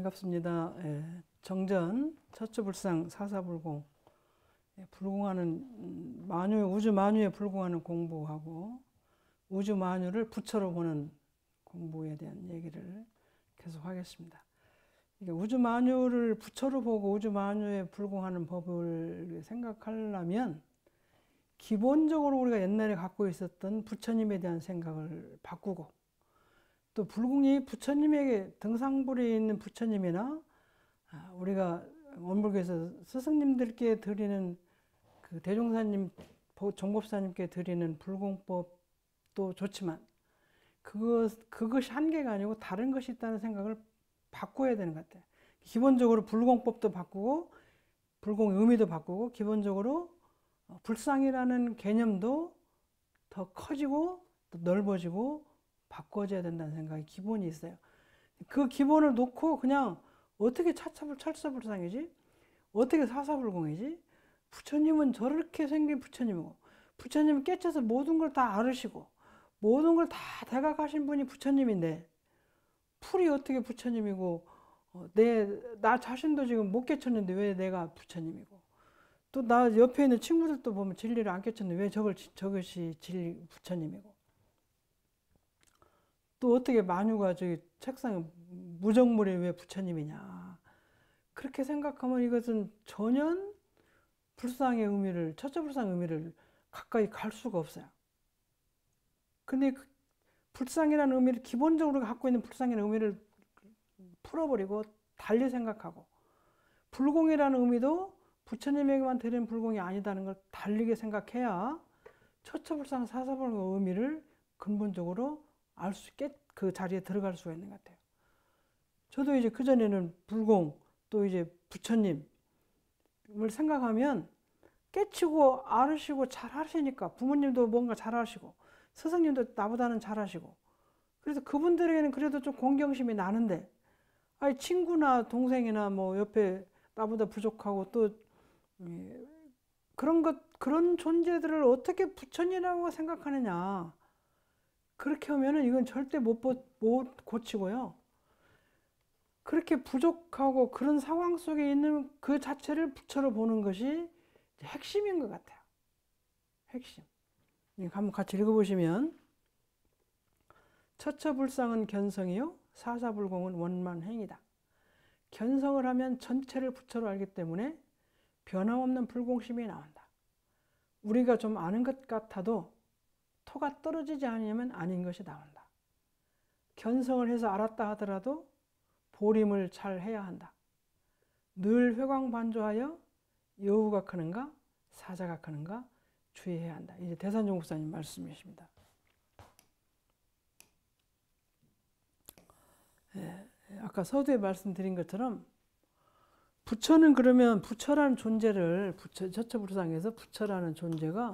반갑습니다. 정전, 처처불상, 사사불공, 불공하는 만유, 우주 만유에 불공하는 공부하고 우주 만유를 부처로 보는 공부에 대한 얘기를 계속 하겠습니다. 우주 만유를 부처로 보고 우주 만유에 불공하는 법을 생각하려면 기본적으로 우리가 옛날에 갖고 있었던 부처님에 대한 생각을 바꾸고, 또 불공이 부처님에게 등상불에 있는 부처님이나 우리가 원불교에서 스승님들께 드리는 그 대종사님, 정법사님께 드리는 불공법도 좋지만 그것이 한계가 아니고 다른 것이 있다는 생각을 바꿔야 되는 것 같아요. 기본적으로 불공법도 바꾸고 불공의 의미도 바꾸고, 기본적으로 불상이라는 개념도 더 커지고 더 넓어지고 바꿔줘야 된다는 생각이 기본이 있어요. 그 기본을 놓고 그냥 어떻게 철사불상이지? 어떻게 사사불공이지? 부처님은 저렇게 생긴 부처님이고, 부처님은 깨쳐서 모든 걸 다 알으시고 모든 걸 다 대각하신 분이 부처님인데 풀이 어떻게 부처님이고, 나 자신도 지금 못 깨쳤는데 왜 내가 부처님이고, 또 나 옆에 있는 친구들도 보면 진리를 안 깨쳤는데 왜 저것이 부처님이고, 또 어떻게 만유가 저기 책상에 무정물이 왜 부처님이냐, 그렇게 생각하면 이것은 전혀 불상의 의미를, 처처불상의 의미를 가까이 갈 수가 없어요. 근데 그 불상이라는 의미를, 기본적으로 갖고 있는 불상이라는 의미를 풀어버리고 달리 생각하고, 불공이라는 의미도 부처님에게만 드린 불공이 아니다는 걸 달리게 생각해야 처처불상 사사불공의 의미를 근본적으로 알 수 있게 그 자리에 들어갈 수가 있는 것 같아요. 저도 이제 그전에는 불공, 또 이제 부처님을 생각하면 깨치고 알으시고 잘 하시니까, 부모님도 뭔가 잘 하시고 스승님도 나보다는 잘 하시고, 그래서 그분들에게는 그래도 좀 공경심이 나는데, 아니 친구나 동생이나 뭐 옆에 나보다 부족하고 또 그런 존재들을 어떻게 부처님이라고 생각하느냐, 그렇게 하면은 이건 절대 못 고치고요. 그렇게 부족하고 그런 상황 속에 있는 그 자체를 부처로 보는 것이 핵심인 것 같아요. 핵심. 한번 같이 읽어보시면, 처처불상은 견성이요 사사불공은 원만행이다. 견성을 하면 전체를 부처로 알기 때문에 변함없는 불공심이 나온다. 우리가 좀 아는 것 같아도 토가 떨어지지 않으면 아닌 것이 나온다. 견성을 해서 알았다 하더라도 보림을 잘 해야 한다. 늘 회광반조하여 여우가 크는가 사자가 크는가 주의해야 한다. 이제 대산정 목사님 말씀이십니다. 아까 서두에 말씀드린 것처럼 부처는, 그러면 부처라는 존재를, 처처불상에서 부처라는 존재가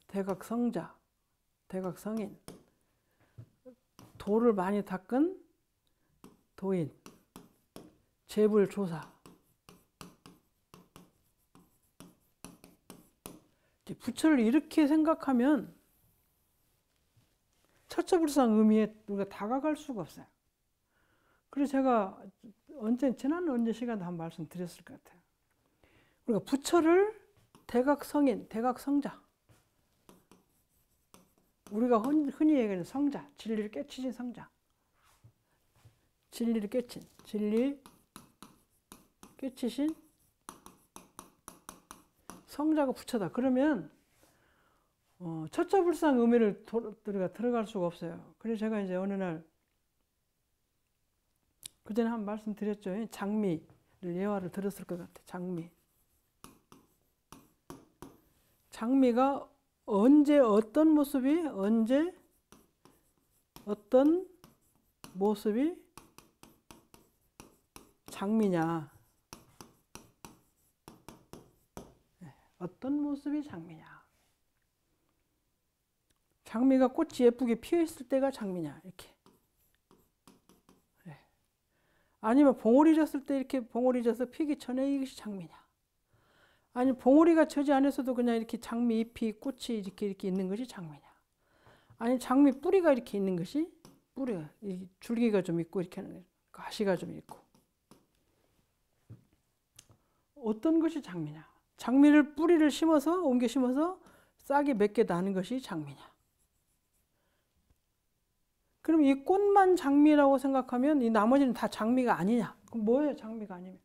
대각성자, 대각성인, 도를 많이 닦은 도인, 재불조사, 부처를 이렇게 생각하면 처처불상 의미에 우리가 다가갈 수가 없어요. 그래서 제가 지난 언제 시간에 한 말씀 드렸을 것 같아요. 우리가 부처를 대각성인, 대각성자, 우리가 흔히 얘기하는 성자, 진리를 깨치신 성자, 진리 깨치신 성자가 부처다. 그러면 처처불상 의미를 우리가 들어갈 수가 없어요. 그래서 제가 이제 어느 날, 그전에 한 말씀 드렸죠. 장미를 예화를 들었을 것 같아요. 장미가 언제 어떤 모습이 장미냐, 어떤 모습이 장미냐, 장미가 꽃이 예쁘게 피어 있을 때가 장미냐, 이렇게, 아니면 봉오리 졌을 때 이렇게 봉오리 져서 피기 전에 이것이 장미냐, 아니 봉오리가 져지 않았어도 그냥 이렇게 장미 잎이 꽃이 이렇게 있는 것이 장미냐, 아니 장미 뿌리가 이렇게 있는 것이 뿌리가 이 줄기가 좀 있고 이렇게 하는 거예요. 가시가 좀 있고. 어떤 것이 장미냐? 장미를 뿌리를 심어서 옮겨 심어서 싹이 몇 개 나는 것이 장미냐? 그럼 이 꽃만 장미라고 생각하면 이 나머지는 다 장미가 아니냐? 그럼 뭐예요? 장미가 아니면?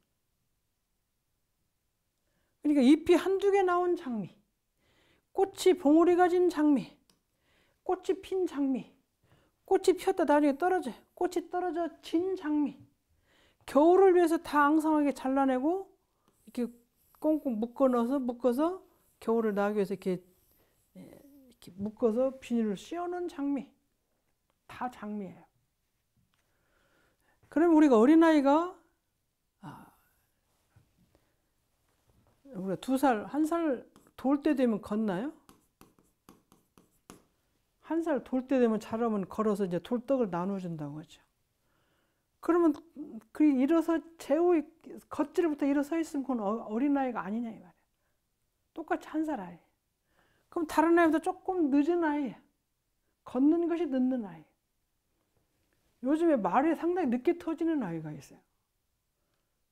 그러니까 잎이 한두 개 나온 장미, 꽃이 봉우리 가진 장미, 꽃이 핀 장미, 꽃이 피었다 나중에 떨어져, 꽃이 떨어져 진 장미, 겨울을 위해서 다 앙상하게 잘라내고 이렇게 꽁꽁 묶어서 겨울을 나기 위해서 이렇게 묶어서 비닐을 씌워놓은 장미, 다 장미예요. 그럼 우리가 어린아이가 우리가 2살, 1살 돌 때 되면 걷나요? 1살 돌 때 되면 자라면 걸어서 이제 돌떡을 나눠준다고 하죠. 그러면 그 일어서 제우 걷지를부터 일어서 있으면 그건 어린아이가 아니냐 이 말이에요. 똑같이 1살 아이. 그럼 다른 아이보다 조금 늦은 아이, 걷는 것이 늦는 아이. 요즘에 말이 상당히 늦게 터지는 아이가 있어요.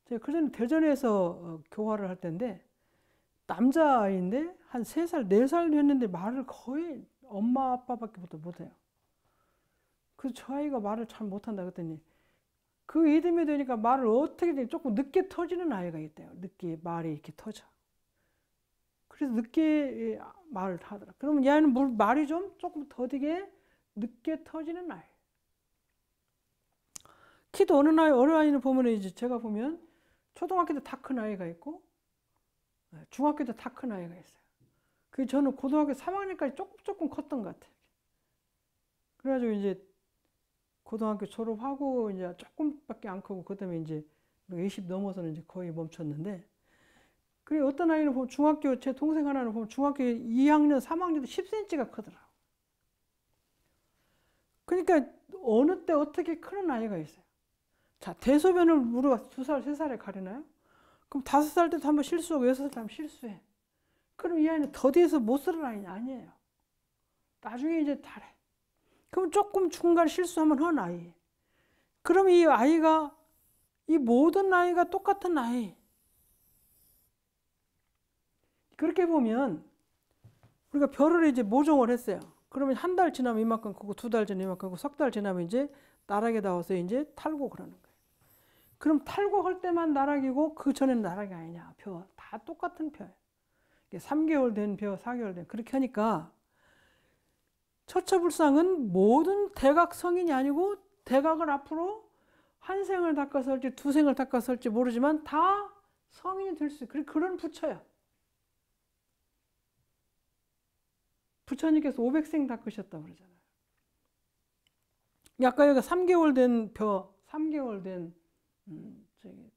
제가 그전에 대전에서 교화를 할 때인데 남자아이인데 한 3살, 4살 됐는데 말을 거의 엄마 아빠밖에 못해요. 그래서 저 아이가 말을 잘 못한다 그랬더니 그 이듬해 되니까 말을 어떻게 조금 늦게 터지는 아이가 있대요. 늦게 말이 이렇게 터져. 그래서 늦게 말을 하더라. 그러면 얘는 말이 좀 조금 더디게 늦게 터지는 아이. 키도 어느 아이는 보면 이제 제가 보면 초등학교 때 다 큰 아이가 있고 중학교 때 다 큰 아이가 있어요. 그 저는 고등학교 3학년까지 조금 컸던 것 같아요. 그래가지고 이제 고등학교 졸업하고 이제 조금밖에 안 크고 그다음에 이제 20 넘어서는 이제 거의 멈췄는데 그리고 어떤 아이는 보면 중학교 제 동생 하나는 보면 중학교 2학년, 3학년 때 10cm가 크더라고. 그러니까 어느 때 어떻게 크는 아이가 있어요. 자, 대소변을 우리가 2살, 3살에 가리나요? 그럼 5살 때도 한번 실수하고 6살 때 한번 실수해. 그럼 이 아이는 더디해서 못 쓰는 아이는 아니에요. 나중에 이제 잘해. 그럼 조금 중간 실수하면 헌 아이. 그럼 이 아이가 이 모든 아이가 똑같은 아이. 그렇게 보면 우리가 별을 이제 모종을 했어요. 그러면 한 달 지나면 이만큼 크고 2달 지나면 이만큼 크고 석 달 지나면 이제 나락에 나와서 이제 탈고 그러는 거예요. 그럼 탈곡할 때만 나락이고 그 전에는 나락이 아니냐. 벼 다 똑같은 벼예요. 3개월 된 벼, 4개월 된 그렇게 하니까 처처불상은 모든 대각 성인이 아니고 대각을 앞으로 한 생을 닦아서 할지 2생을 닦아서 할지 모르지만 다 성인이 될 수 있어요. 그런 부처예요. 부처님께서 500생 닦으셨다고 그러잖아요. 아까 여기가 3개월 된 벼, 3개월 된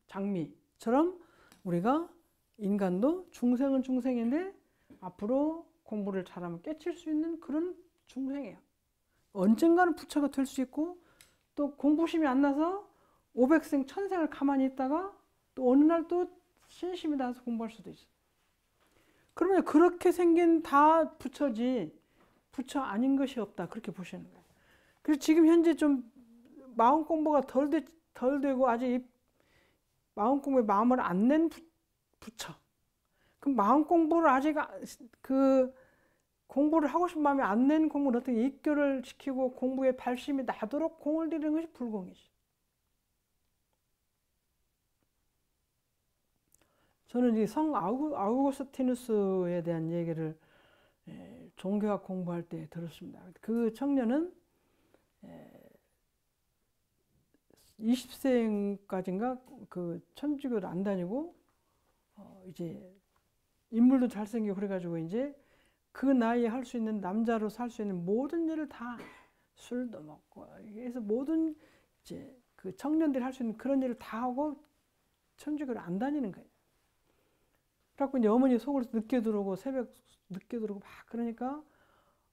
장미처럼 우리가 인간도 중생은 중생인데 앞으로 공부를 잘하면 깨칠 수 있는 그런 중생이에요. 언젠가는 부처가 될 수 있고 또 공부심이 안 나서 500생, 1000생을 가만히 있다가 또 어느 날 또 신심이 나서 공부할 수도 있어요. 그러면 그렇게 생긴 다 부처지 부처 아닌 것이 없다 그렇게 보시는 거예요. 그래서 지금 현재 좀 마음 공부가 덜 되고 아직 마음 공부에 마음을 안 낸 부처. 그럼 마음 공부를 아직 그 공부를 하고 싶은 마음이 안 낸 공부를 어떻게 입교를 시키고 공부에 발심이 나도록 공을 들이는 것이 불공이지. 저는 이 성 아우구스티누스에 대한 얘기를 종교학 공부할 때 들었습니다. 그 청년은 20세까지인가 그 천주교를 안 다니고 이제 인물도 잘생기고 그래가지고 이제 그 나이에 할 수 있는 남자로서 할 수 있는 모든 일을 다 술도 먹고 그래서 모든 이제 그 청년들이 할 수 있는 그런 일을 다 하고 천주교를 안 다니는 거예요. 그래갖고 이제 어머니 속으로 늦게 들어오고 새벽 늦게 들어오고 막 그러니까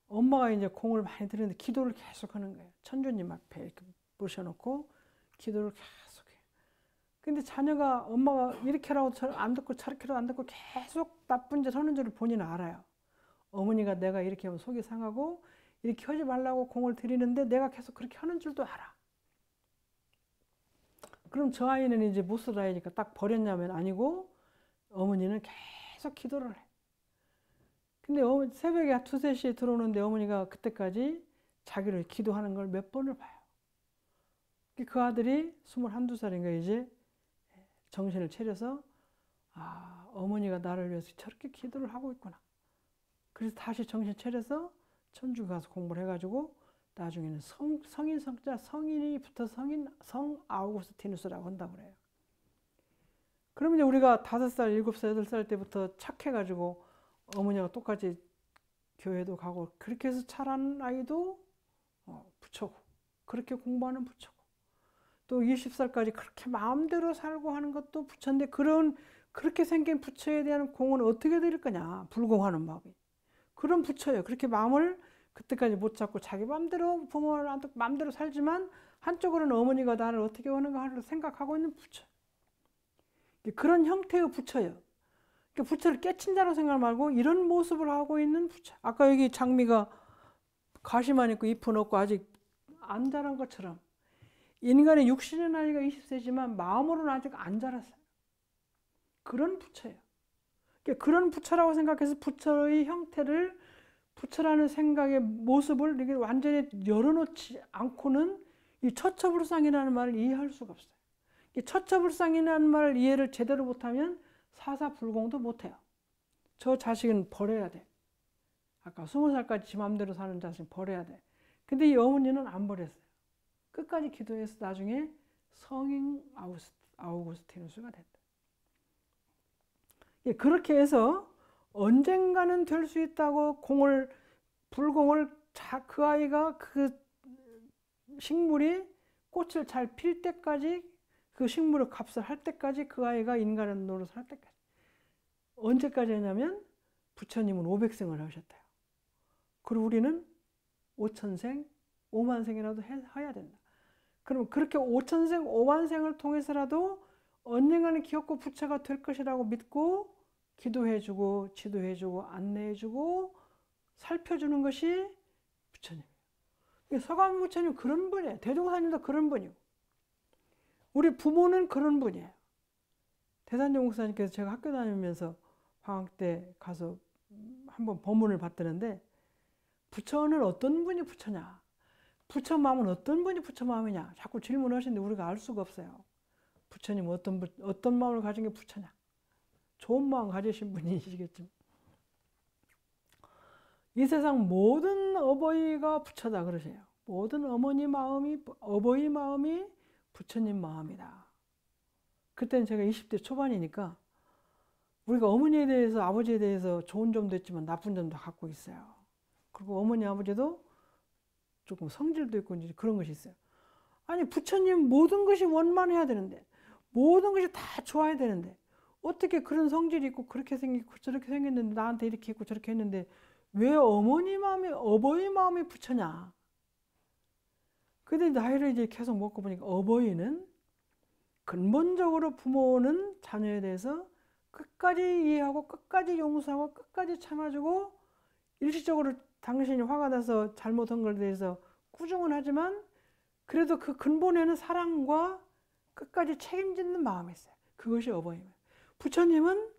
엄마가 이제 공을 많이 들였는데 기도를 계속 하는 거예요. 천주님 앞에 이렇게 모셔놓고 기도를 계속 해요. 근데 자녀가 엄마가 이렇게 하라고 안 듣고 저렇게 하라고 안 듣고 계속 나쁜 짓 하는 줄을 본인은 알아요. 어머니가 내가 이렇게 하면 속이 상하고 이렇게 하지 말라고 공을 들이는데 내가 계속 그렇게 하는 줄도 알아. 그럼 저 아이는 이제 못 쓸 아이니까 딱 버렸냐면 아니고 어머니는 계속 기도를 해. 근데 새벽에 2, 3시에 들어오는데 어머니가 그때까지 자기를 기도하는 걸 몇 번을 봐요. 그 아들이 21, 2살인가 이제 정신을 차려서 아, 어머니가 나를 위해서 저렇게 기도를 하고 있구나. 그래서 다시 정신 차려서 천주교 가서 공부를 해가지고 나중에는 성인 성자 성인이 붙어 성 아우구스티누스라고 한다고 그래요. 그러면 이제 우리가 5살, 7살, 8살 때부터 착해가지고 어머니가 똑같이 교회도 가고 그렇게 해서 자란 아이도 부처고 그렇게 공부하는 부처고 또 20살까지 그렇게 마음대로 살고 하는 것도 부처인데 그렇게 생긴 부처에 대한 공은 어떻게 드릴 거냐. 불공하는 마음이. 그런 부처예요. 그렇게 마음을 그때까지 못 잡고 자기 마음대로 부모한테 마음대로 살지만 한쪽으로는 어머니가 나를 어떻게 하는가 하를 생각하고 있는 부처. 그런 형태의 부처예요. 부처를 깨친다고 생각 말고 이런 모습을 하고 있는 부처. 아까 여기 장미가 가시만 있고 잎은 없고 아직 안 자란 것처럼 인간의 육신의 나이가 20세지만 마음으로는 아직 안 자랐어요. 그런 부처예요. 그런 부처라고 생각해서 부처의 형태를 부처라는 생각의 모습을 이렇게 완전히 열어놓지 않고는 이 처처불상이라는 말을 이해할 수가 없어요. 이 처처불상이라는 말을 이해를 제대로 못하면 사사불공도 못해요. 저 자식은 버려야 돼. 아까 20살까지 지 맘대로 사는 자식은 버려야 돼. 근데 이 어머니는 안 버렸어요. 끝까지 기도해서 나중에 성인 아우구스티누스가 됐다. 그렇게 해서 언젠가는 될 수 있다고 불공을 그 아이가 그 식물이 꽃을 잘 필 때까지 그 식물의 값을 할 때까지 그 아이가 인간의 노릇을 할 때까지 언제까지 하냐면 부처님은 500생을 하셨대요. 그리고 우리는 5천생, 5만생이라도 해야 된다. 그럼 그렇게 5천생, 5만생을 통해서라도 언젠가는 기업고 부처가 될 것이라고 믿고 기도해주고 지도해주고 안내해주고 살펴주는 것이 부처님이에요. 서가모니 부처님 그런 분이에요. 대종사님도 그런 분이고 우리 부모는 그런 분이에요. 대산정 목사님께서 제가 학교 다니면서 방학 때 가서 한번 법문을 받드는데 부처는 어떤 분이 부처냐, 부처 마음은 어떤 분이 부처 마음이냐 자꾸 질문하시는데 우리가 알 수가 없어요. 부처님은 어떤 마음을 가진 게 부처냐. 좋은 마음 가지신 분이시겠지만 이 세상 모든 어버이가 부처다 그러세요. 모든 어버이 마음이 부처님 마음이다. 그때는 제가 20대 초반이니까 우리가 어머니에 대해서 아버지에 대해서 좋은 점도 있지만 나쁜 점도 갖고 있어요. 그리고 어머니 아버지도 조금 성질도 있고 이제 그런 것이 있어요. 아니 부처님 모든 것이 원만해야 되는데 모든 것이 다 좋아야 되는데 어떻게 그런 성질이 있고 그렇게 생기고 저렇게 생겼는데 나한테 이렇게 했고 저렇게 했는데 왜 어머니 마음이 어버이 마음이 부처냐. 근데 나이를 이제 계속 먹고 보니까 어버이는 근본적으로 부모는 자녀에 대해서 끝까지 이해하고 끝까지 용서하고 끝까지 참아주고 일시적으로 당신이 화가 나서 잘못한 것에 대해서 꾸중은 하지만 그래도 그 근본에는 사랑과 끝까지 책임지는 마음이 있어요. 그것이 어버이예요. 부처님은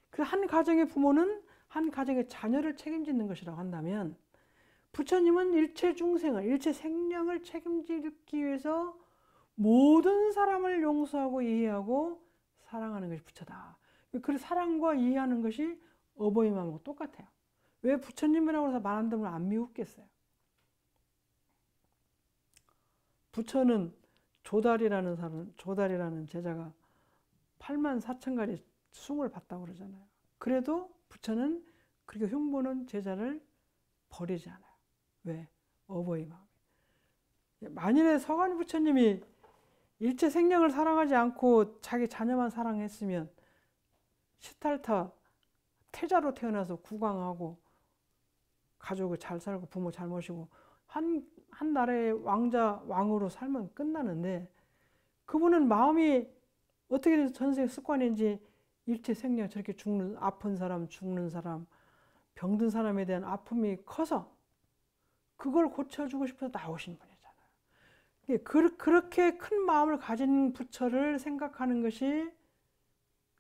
그 한 가정의 부모는 한 가정의 자녀를 책임지는 것이라고 한다면 부처님은 일체 중생을, 일체 생명을 책임지기 위해서 모든 사람을 용서하고 이해하고 사랑하는 것이 부처다. 그 사랑과 이해하는 것이 어버이 마음하고 똑같아요. 왜 부처님이라고 해서 말 안 들으면 안 미웠겠어요? 부처는 조달이라는 제자가 84,000가지 숭을 봤다고 그러잖아요. 그래도 부처는 그렇게 흉보는 제자를 버리지 않아요. 왜? 어버이 마음. 만일에 서가모니 부처님이 일체 생명을 사랑하지 않고 자기 자녀만 사랑했으면 시탈타 태자로 태어나서 구광하고 가족을 잘 살고 부모 잘 모시고 한 나라의 왕으로 살면 끝나는데 그분은 마음이 어떻게 돼서 전생 습관인지 일체 생명 저렇게 아픈 사람, 죽는 사람, 병든 사람에 대한 아픔이 커서 그걸 고쳐주고 싶어서 나오신 분이잖아요. 그렇게 큰 마음을 가진 부처를 생각하는 것이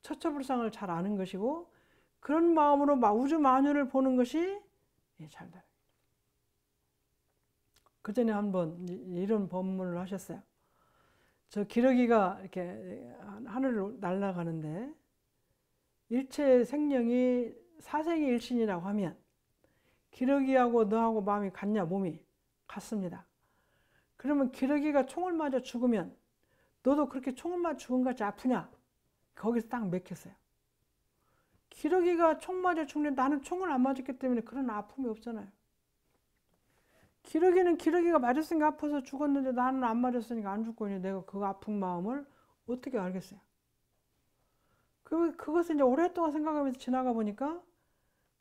처처불상을 잘 아는 것이고, 그런 마음으로 우주 만유를 보는 것이 잘 되는. 그 전에 한번 이런 법문을 하셨어요. 저 기러기가 이렇게 하늘을 날아가는데 일체 생명이 사생의 일신이라고 하면 기러기하고 너하고 마음이 같냐? 몸이 같습니다. 그러면 기러기가 총을 맞아 죽으면 너도 그렇게 총을 맞아 죽은 것 같이 아프냐? 거기서 딱 맥혔어요. 기러기가 총 맞아 죽는데 나는 총을 안 맞았기 때문에 그런 아픔이 없잖아요. 기러기는 기러기가 맞았으니까 아파서 죽었는데 나는 안 맞았으니까 안 죽고 있는데 내가 그 아픈 마음을 어떻게 알겠어요? 그것을 이제 오랫동안 생각하면서 지나가 보니까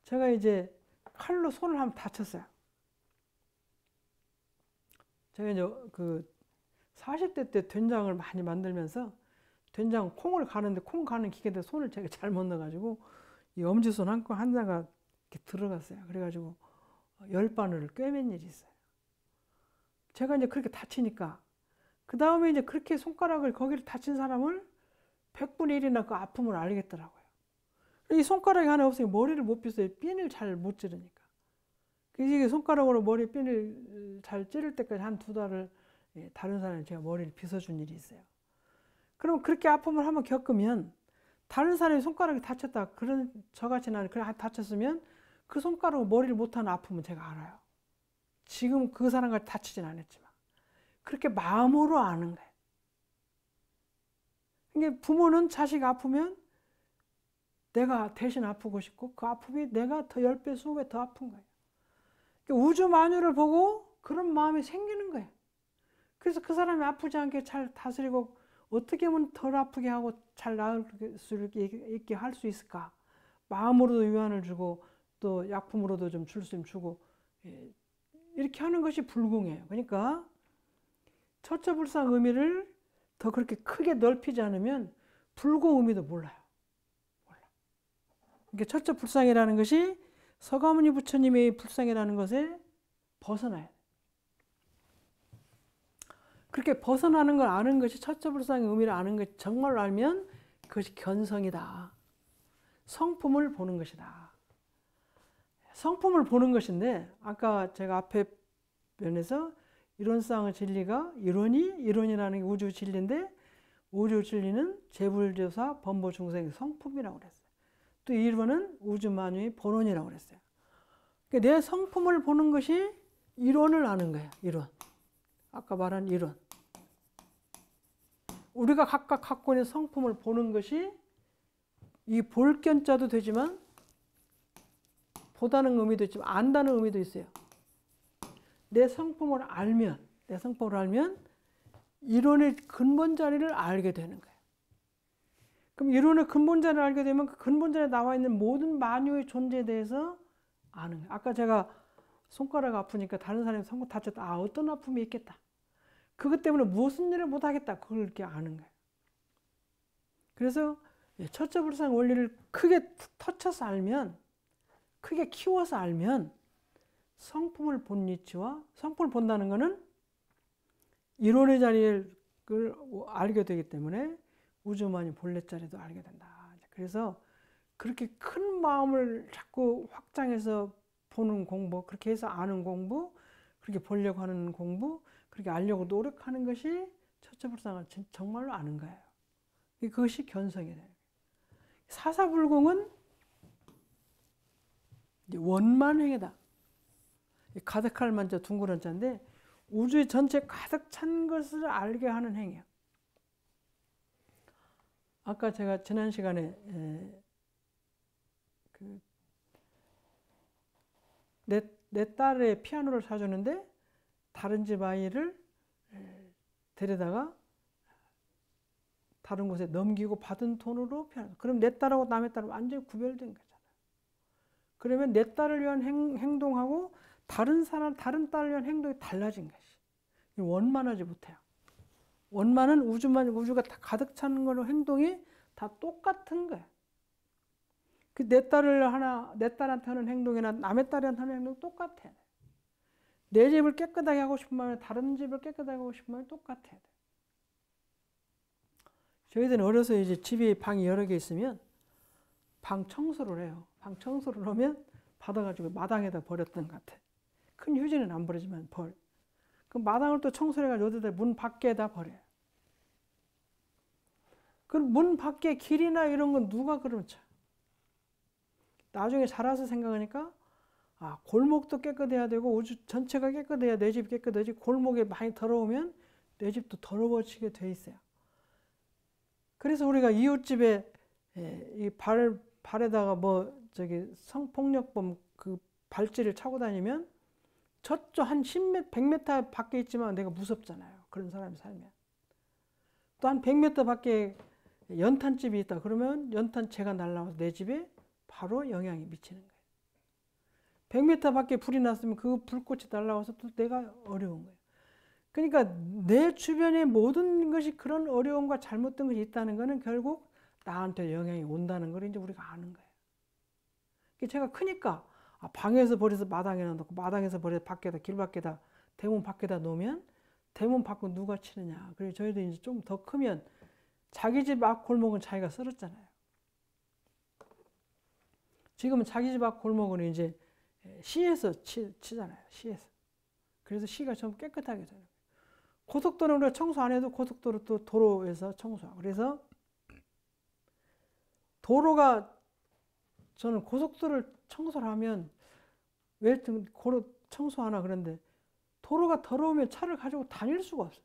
제가 이제 칼로 손을 한번 다쳤어요. 제가 이제 그 40대 때 된장을 많이 만들면서 된장 콩을 가는데 콩 가는 기계에 손을 제가 잘못 넣어가지고 이 엄지손 한 장가 이렇게 들어갔어요. 그래가지고 10바늘을 꿰맨 일이 있어요. 제가 이제 그렇게 다치니까 그 다음에 이제 그렇게 손가락을 거기를 다친 사람을 100분의 1이나 그 아픔을 알겠더라고요. 이 손가락이 하나 없으니까 머리를 못 빗어요. 핀을 잘 못 찌르니까. 이게 손가락으로 머리 핀을 잘 찌를 때까지 한 2달을 다른 사람이 제가 머리를 빗어준 일이 있어요. 그럼 그렇게 아픔을 한번 겪으면 다른 사람이 손가락이 다쳤다. 그런 저같이 나는 그래 다쳤으면 그 손가락으로 머리를 못하는 아픔은 제가 알아요. 지금 그 사람과 다치진 않았지만 그렇게 마음으로 아는 거예요. 그러니까 부모는 자식 아프면 내가 대신 아프고 싶고 그 아픔이 내가 더 10배, 20배 더 아픈 거예요. 그러니까 우주 만유를 보고 그런 마음이 생기는 거예요. 그래서 그 사람이 아프지 않게 잘 다스리고 어떻게 하면 덜 아프게 하고 잘 나을 수 있게 할 수 있을까? 마음으로도 위안을 주고 또 약품으로도 좀 줄 수 있으면 주고 이렇게 하는 것이 불공이에요. 그러니까 처처불상 의미를 더 그렇게 크게 넓히지 않으면 불공 의미도 몰라요. 그러니까 처처불상이라는 것이 서가모니 부처님의 불상이라는 것에 벗어나야 돼요. 그렇게 벗어나는 걸 아는 것이 처처불상의 의미를 아는 것이 정말로 알면 그것이 견성이다. 성품을 보는 것이다. 성품을 보는 것인데 아까 제가 앞에 면에서 이론상의 진리가 이론이라는 게 우주 진리인데 우주 진리는 재불조사 범보 중생의 성품이라고 그랬어요. 또 이론은 우주 만유의 본원이라고 그랬어요. 그러니까 내 성품을 보는 것이 이론을 아는 거예요. 이론. 아까 말한 이론. 우리가 각각 갖고 있는 성품을 보는 것이 이 볼견자도 되지만 보다는 의미도 있지만 안다는 의미도 있어요. 내 성품을 알면 이론의 근본 자리를 알게 되는 거예요. 그럼 이론의 근본 자리를 알게 되면 그 근본 자리에 나와 있는 모든 만유의 존재에 대해서 아는 거예요. 아까 제가 손가락 아프니까 다른 사람이 손가락 다쳤다. 어떤 아픔이 있겠다. 그것 때문에 무슨 일을 못하겠다. 그걸 이렇게 아는 거예요. 그래서 처처불상 원리를 크게 터쳐서 알면, 크게 키워서 알면 성품을 본 이치와 성품을 본다는 것은 이론의 자리를 알게 되기 때문에 우주만유 본래 자리도 알게 된다. 그래서 그렇게 큰 마음을 자꾸 확장해서 보는 공부, 그렇게 해서 아는 공부, 그렇게 보려고 하는 공부, 그렇게 알려고 노력하는 것이 처처불상을 정말로 아는 거예요. 그것이 견성이래요. 사사불공은 원만행이다. 가득할 만자 둥그런 자인데 우주 전체 가득 찬 것을 알게 하는 행위야. 아까 제가 지난 시간에 내 딸의 피아노를 사주는데 다른 집 아이를 데려다가 다른 곳에 넘기고 받은 돈으로 피아노. 그럼 내 딸하고 남의 딸은 완전히 구별된 거잖아요. 그러면 내 딸을 위한 행동하고 다른 딸을 위한 행동이 달라진 것이. 원만하지 못해요. 원만은 우주가 다 가득 차는 걸로 행동이 다 똑같은 거예요. 내 딸한테 하는 행동이나 남의 딸한테 하는 행동 똑같아요. 내 집을 깨끗하게 하고 싶은 마음에 다른 집을 깨끗하게 하고 싶은 마음이 똑같아야 돼. 저희들은 어려서 이제 집에 방이 여러 개 있으면 방 청소를 해요. 방 청소를 하면 받아가지고 마당에다 버렸던 것 같아. 큰 휴지는 안 버리지만 벌. 그 마당을 또 청소를 해가지고 어디다 문 밖에다 버려요. 그럼 문 밖에 길이나 이런 건 누가 그러면 참. 나중에 자라서 생각하니까 아, 골목도 깨끗해야 되고 우주 전체가 깨끗해야 내 집 깨끗하지. 골목에 많이 더러우면 내 집도 더러워지게 돼 있어요. 그래서 우리가 이웃집에 이 발에다가 뭐 저기 성폭력범 그 발찌를 차고 다니면 저쪽 한 10m, 100m 밖에 있지만 내가 무섭잖아요. 그런 사람이 살면. 또 한 100m 밖에 연탄집이 있다. 그러면 연탄재가 날라와서 내 집에 바로 영향이 미치는 거예요. 100m 밖에 불이 났으면 그 불꽃이 날라와서 또 내가 어려운 거예요. 그러니까 내 주변의 모든 것이 그런 어려움과 잘못된 것이 있다는 것은 결국 나한테 영향이 온다는 걸 이제 우리가 아는 거예요. 제가 크니까 방에서 버려서 마당에 넣고 마당에서 버려서 밖에다 길 밖에다 대문 밖에다 놓으면 대문 밖은 누가 치느냐. 그래서 저희도 이제 좀 더 크면 자기 집 앞 골목은 자기가 썰었잖아요. 지금은 자기 집 앞 골목은 이제 시에서 치잖아요. 시에서. 그래서 시가 좀 깨끗하게 되는 거예요. 고속도로는 우리가 청소 안 해도 고속도로 또 도로에서 청소하고. 그래서 도로가 저는 고속도로를 청소를 하면 왜 고로 청소하나 그런데 도로가 더러우면 차를 가지고 다닐 수가 없어요.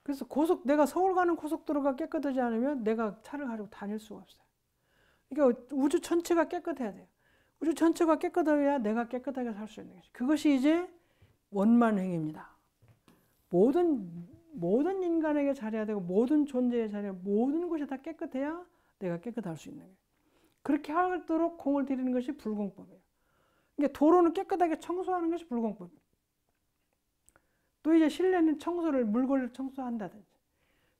그래서 내가 서울 가는 고속도로가 깨끗하지 않으면 내가 차를 가지고 다닐 수가 없어요. 그러니까 우주 전체가 깨끗해야 돼요. 우주 전체가 깨끗해야 내가 깨끗하게 살 수 있는 거죠. 그것이 이제 원만행입니다. 모든 인간에게 잘해야 되고 모든 존재에 잘해야 모든 것이 다 깨끗해야 내가 깨끗할 수 있는 거예요. 그렇게 하도록 공을 들이는 것이 불공법이에요. 그러니까 도로는 깨끗하게 청소하는 것이 불공법이에요. 또 이제 실내는 물건을 청소한다든지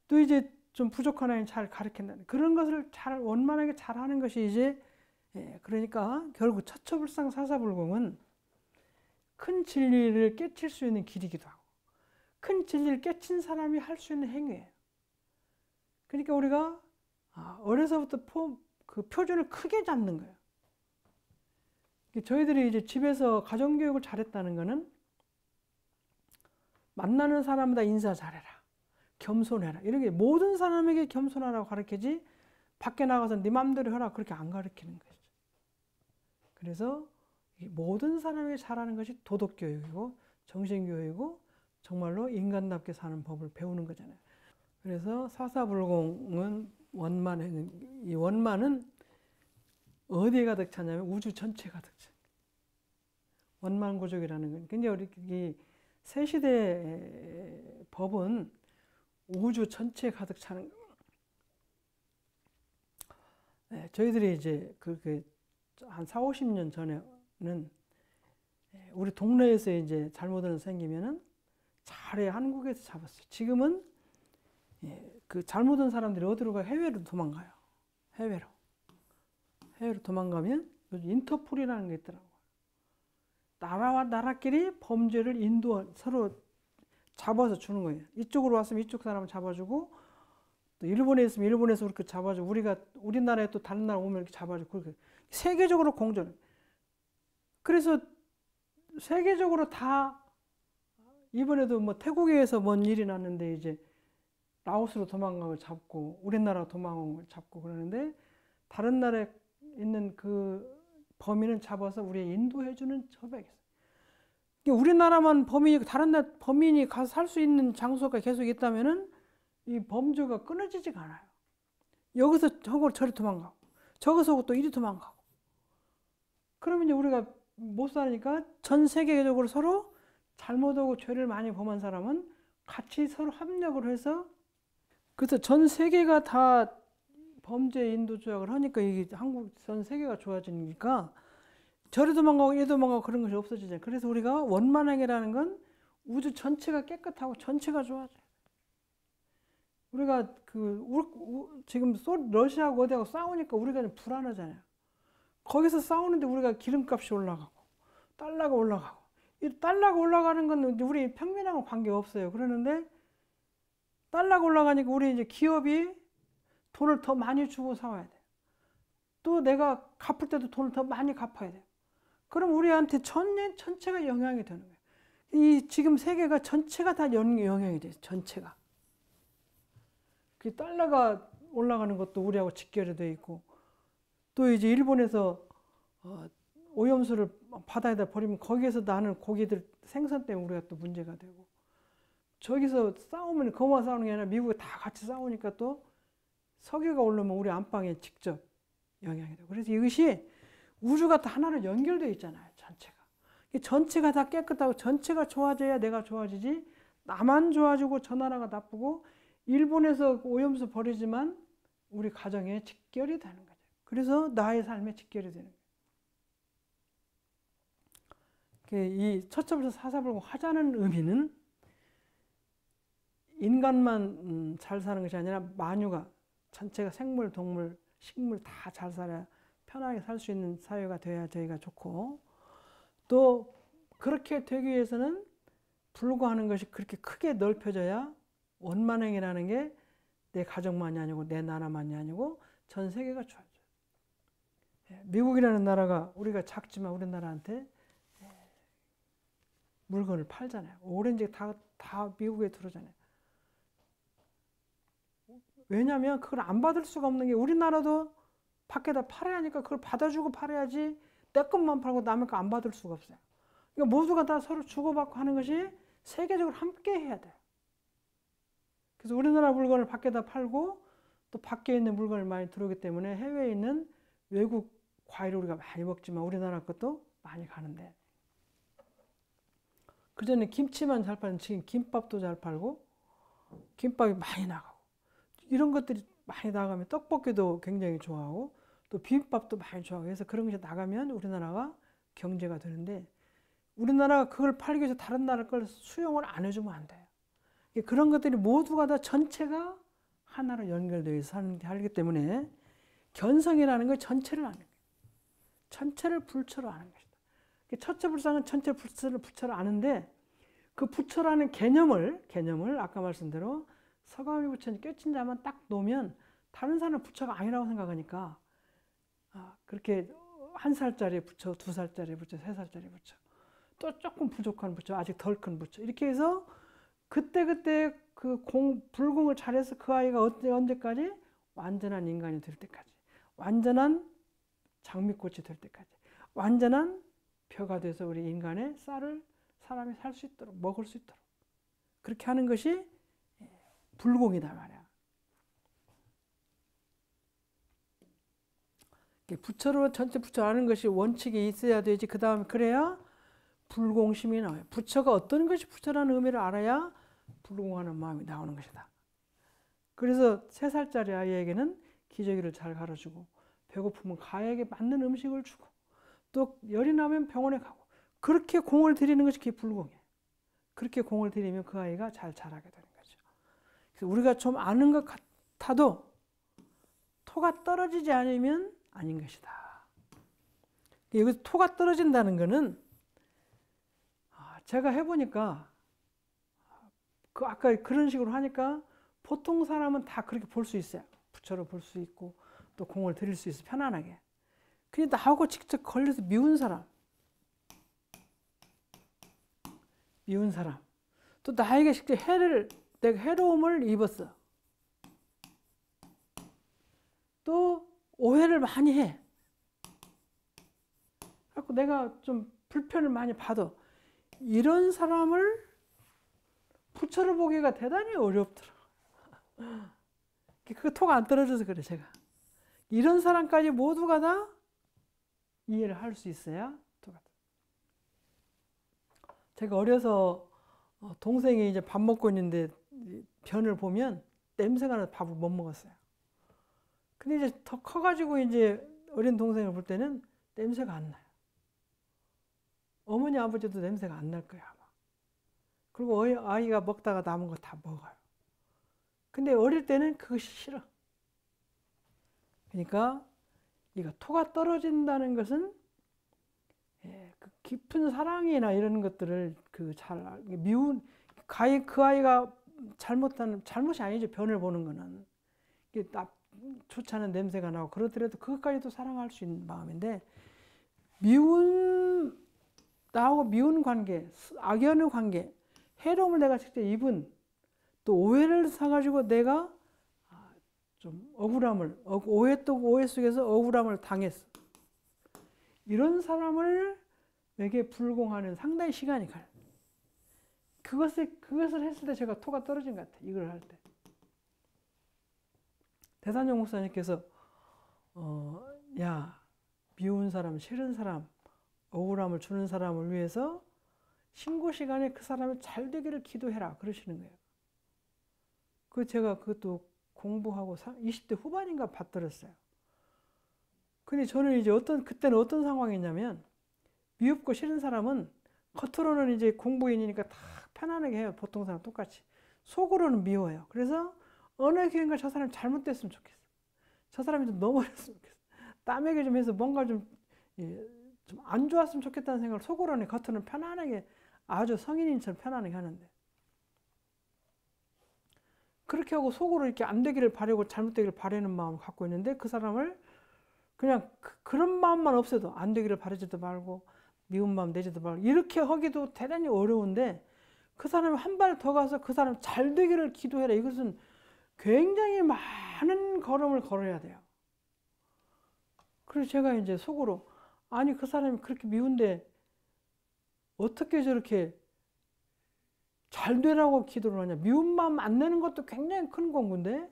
또 이제 좀 부족한 아이는 잘 가르친다든지 그런 것을 잘 원만하게 잘하는 것이 이제 그러니까 결국 처처불상 사사불공은 큰 진리를 깨칠 수 있는 길이기도 하고 큰 진리를 깨친 사람이 할 수 있는 행위예요. 그러니까 우리가 어려서부터 그 표준을 크게 잡는 거예요. 저희들이 이제 집에서 가정교육을 잘했다는 거는 만나는 사람마다 인사 잘해라. 겸손해라. 이런 게 모든 사람에게 겸손하라고 가르치지 밖에 나가서 네 맘대로 해라. 그렇게 안 가르치는 거죠. 그래서 모든 사람에게 잘하는 것이 도덕교육이고 정신교육이고 정말로 인간답게 사는 법을 배우는 거잖아요. 그래서 사사불공은 이 원만은 어디에 가득 차냐면 우주 전체에 가득 차. 원만고족이라는 건. 근데 우리 새시대 법은 우주 전체에 가득 차는 거. 네, 저희들이 이제 그렇게 한 4, 50년 전에는 우리 동네에서 이제 잘못을 생기면은 차라리 한국에서 잡았어요. 지금은 그 잘못한 사람들이 어디로 가요? 해외로 도망가요. 해외로 도망가면 요즘 인터폴이라는 게 있더라고요. 나라와 나라끼리 범죄를 서로 잡아서 주는 거예요. 이쪽으로 왔으면 이쪽 사람을 잡아주고 또 일본에 있으면 일본에서 그렇게 잡아주고 우리나라에 또 다른 나라 오면 이렇게 잡아주고 그렇게 세계적으로 공존. 그래서 세계적으로 다 이번에도 뭐 태국에서 뭔 일이 났는데 이제 라오스로 도망간 걸 잡고 우리나라 도망간 걸 잡고 그러는데 다른 나라에 있는 그 범인은 잡아서 우리에 인도해주는 협약이 있어요. 우리나라만 다른 나라 범인이 가서 살 수 있는 장소가 계속 있다면은 이 범죄가 끊어지지가 않아요. 여기서 저걸 저리 도망가고 저기서 또 이리 도망가고 그러면 이제 우리가 못 사니까 전 세계적으로 서로 잘못하고 죄를 많이 범한 사람은 같이 서로 협력을 해서 그래서 전 세계가 다 범죄 인도 조약을 하니까 이게 전 세계가 좋아지니까 저리 도망가고 이리 도망가고 그런 것이 없어지잖아요. 그래서 우리가 원만하게라는 건 우주 전체가 깨끗하고 전체가 좋아져요. 우리가 지금 러시아하고 어디하고 싸우니까 우리가 좀 불안하잖아요. 거기서 싸우는데 우리가 기름값이 올라가고 달러가 올라가고. 이 달러가 올라가는 건 우리 평민하고 관계없어요. 그러는데 달러가 올라가니까 우리 이제 기업이 돈을 더 많이 주고 사와야 돼. 또 내가 갚을 때도 돈을 더 많이 갚아야 돼. 그럼 우리한테 전체가 영향이 되는 거예요. 이 지금 세계가 전체가 다 영향이 돼. 전체가. 그 달러가 올라가는 것도 우리하고 직결이 돼 있고, 또 이제 일본에서 오염수를 바다에다 버리면 거기에서 나는 고기들 생산 때문에 우리가 또 문제가 되고, 저기서 싸우면 거기만 싸우는 게 아니라 미국에 다 같이 싸우니까 또 석유가 오르면 우리 안방에 직접 영향이 되고, 그래서 이것이 우주가 다 하나로 연결되어 있잖아요. 전체가 다 깨끗하고 전체가 좋아져야 내가 좋아지지, 나만 좋아지고 저 나라가 나쁘고 일본에서 오염수 버리지만 우리 가정에 직결이 되는 거죠. 그래서 나의 삶에 직결이 되는 거예요. 이 처처불사 사사불공 하자는 의미는 인간만 잘 사는 것이 아니라 만유가 전체가 생물, 동물, 식물 다 잘 살아야 편하게 살 수 있는 사회가 돼야 저희가 좋고, 또 그렇게 되기 위해서는 불구하는 것이 그렇게 크게 넓혀져야 원만행이라는 게 내 가정만이 아니고 내 나라만이 아니고 전 세계가 좋아져요. 미국이라는 나라가 우리가 작지만 우리나라한테 물건을 팔잖아요. 오렌지가 다 미국에 들어오잖아요. 왜냐하면 그걸 안 받을 수가 없는 게 우리나라도 밖에다 팔아야 하니까 그걸 받아주고 팔아야지 내 것만 팔고 남의 거 안 받을 수가 없어요. 그러니까 모두가 다 서로 주고받고 하는 것이 세계적으로 함께 해야 돼요. 그래서 우리나라 물건을 밖에다 팔고 또 밖에 있는 물건을 많이 들어오기 때문에 해외에 있는 외국 과일을 우리가 많이 먹지만 우리나라 것도 많이 가는데, 그전에 김치만 잘 팔는 지금 김밥도 잘 팔고 김밥이 많이 나가고 이런 것들이 많이 나가면 떡볶이도 굉장히 좋아하고 또 비빔밥도 많이 좋아하고 해서 그런 것이 나가면 우리나라가 경제가 되는데, 우리나라가 그걸 팔기 위해서 다른 나라 걸 수용을 안 해주면 안 돼요. 그런 것들이 모두가 다 전체가 하나로 연결되어 살기 때문에 견성이라는 건 전체를 아는 거예요. 전체를 불처로 아는 것이다. 처처불상은 전체 불처를 아는데, 그 부처라는 개념을 아까 말씀대로 서가모니 부처님 깨친 자만 딱 놓으면 다른 사람은 부처가 아니라고 생각하니까 그렇게 1살짜리 부처, 2살짜리 부처, 3살짜리 부처, 또 조금 부족한 부처, 아직 덜 큰 부처, 이렇게 해서 그때 그 불공을 잘해서 그 아이가 언제까지 완전한 인간이 될 때까지, 완전한 장미꽃이 될 때까지, 완전한 벼가 돼서 우리 인간의 쌀을 사람이 살 수 있도록, 먹을 수 있도록 그렇게 하는 것이 불공이다 말이야. 부처로 전체 부처 아는 것이 원칙이 있어야 되지. 그 다음에 그래야 불공심이 나와요. 부처가 어떤 것이 부처라는 의미를 알아야 불공하는 마음이 나오는 것이다. 그래서 3살짜리 아이에게는 기저귀를 잘 가르치고, 배고프면 가에게 맞는 음식을 주고, 또 열이 나면 병원에 가고, 그렇게 공을 들이는 것이 그게 불공이에요. 그렇게 공을 들이면 그 아이가 잘 자라게 되는 거죠. 그래서 우리가 좀 아는 것 같아도 토가 떨어지지 않으면 아닌 것이다. 여기서 토가 떨어진다는 것은 제가 해보니까 아까 그런 식으로 하니까 보통 사람은 다 그렇게 볼 수 있어요. 부처로 볼 수 있고 또 공을 들일 수 있어 편안하게. 근데 나하고 직접 걸려서 미운 사람, 또 나에게 직접 내가 해로움을 입었어. 또 오해를 많이 해. 그래서 내가 좀 불편을 많이 받아. 이런 사람을 부처를 보기가 대단히 어렵더라. 그 토가 안 떨어져서 그래, 제가. 이런 사람까지 모두가 다 이해를 할 수 있어야 토가. 제가 어려서 동생이 이제 밥 먹고 있는데 변을 보면 냄새가 나서 밥을 못 먹었어요. 근데 이제 더 커가지고 이제 어린 동생을 볼 때는 냄새가 안 나요. 어머니 아버지도 냄새가 안 날 거야 아마. 그리고 아이가 먹다가 남은 거 다 먹어요. 근데 어릴 때는 그것이 싫어. 그러니까 이거 토가 떨어진다는 것은 그 깊은 사랑이나 이런 것들을 잘 미운 그 아이가 잘못이 아니죠. 변을 보는 거는 이게 좋지 않은 냄새가 나고 그러더라도 그것까지도 사랑할 수 있는 마음인데 나하고 미운 관계, 악연의 관계, 해로움을 내가 직접 입은 또 오해를 사가지고 내가 좀 오해 속에서 억울함을 당했어. 이런 사람에게 불공하는 상당히 시간이 가요. 그것을 했을 때 제가 토가 떨어진 것 같아요. 이걸 할 때. 대산영 목사님께서 야, 미운 사람, 싫은 사람, 억울함을 주는 사람을 위해서 신고 시간에 그 사람이 잘 되기를 기도해라 그러시는 거예요. 제가 그것도 공부하고 20대 후반인가 받들었어요. 근데 저는 이제 그때는 어떤 상황이냐면 미흡고 싫은 사람은 겉으로는 이제 공부인이니까 다 편안하게 해요. 보통 사람 똑같이. 속으로는 미워요. 그래서 어느 기회인가 저 사람이 잘못됐으면 좋겠어. 저 사람이 좀 넘어졌으면 좋겠어. 땀에게 좀 해서 뭔가 좀 안 좋았으면 좋겠다는 생각을 속으로는 겉으로는 편안하게 아주 성인인처럼 편안하게 하는데 그렇게 하고 속으로 이렇게 안 되기를 바라고 잘못되기를 바라는 마음을 갖고 있는데 그 사람을 그냥 그런 마음만 없어도 안 되기를 바라지도 말고 미운 마음 내지도 말고 이렇게 하기도 대단히 어려운데 그 사람이 한 발 더 가서 그 사람 잘 되기를 기도해라. 이것은 굉장히 많은 걸음을 걸어야 돼요. 그래서 제가 이제 속으로 아니 그 사람이 그렇게 미운데 어떻게 저렇게 잘 되라고 기도를 하냐. 미운 마음 안 내는 것도 굉장히 큰 공부인데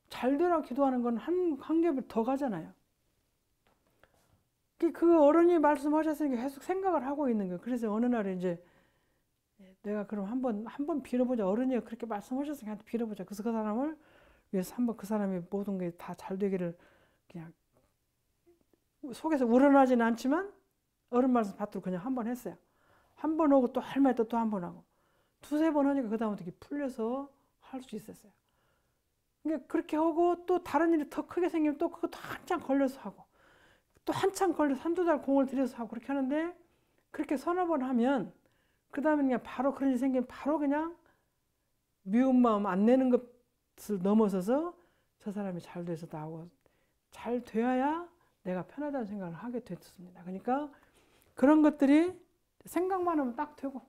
잘 되라고 기도하는 건 한 겹을 더 가잖아요. 그 어른이 말씀하셨으니까 계속 생각을 하고 있는 거예요. 그래서 어느 날 이제 내가 그럼 한번 빌어보자. 어른이 그렇게 말씀하셨으니까 빌어보자. 그래서 그 사람을 위해서 한번 그 사람이 모든 게 다 잘 되기를 그냥 속에서 우러나지는 않지만 어른 말씀 받들고 그냥 한번 했어요. 한 번 하고 또 할 말 또 한 번 하고 두세 번 하니까 그 다음부터 풀려서 할 수 있었어요. 그러니까 그렇게 하고 또 다른 일이 더 크게 생기면 또 그것도 한참 걸려서 하고 또 한참 걸려서 한두 달 공을 들여서 하고 그렇게 하는데 그렇게 서너 번 하면 그 다음에 그냥 바로 그런 일이 생기면 바로 그냥 미운 마음 안 내는 것을 넘어서서 저 사람이 잘 돼서 나오고 잘 되어야 내가 편하다는 생각을 하게 됐습니다. 그러니까 그런 것들이 생각만 하면 딱 되고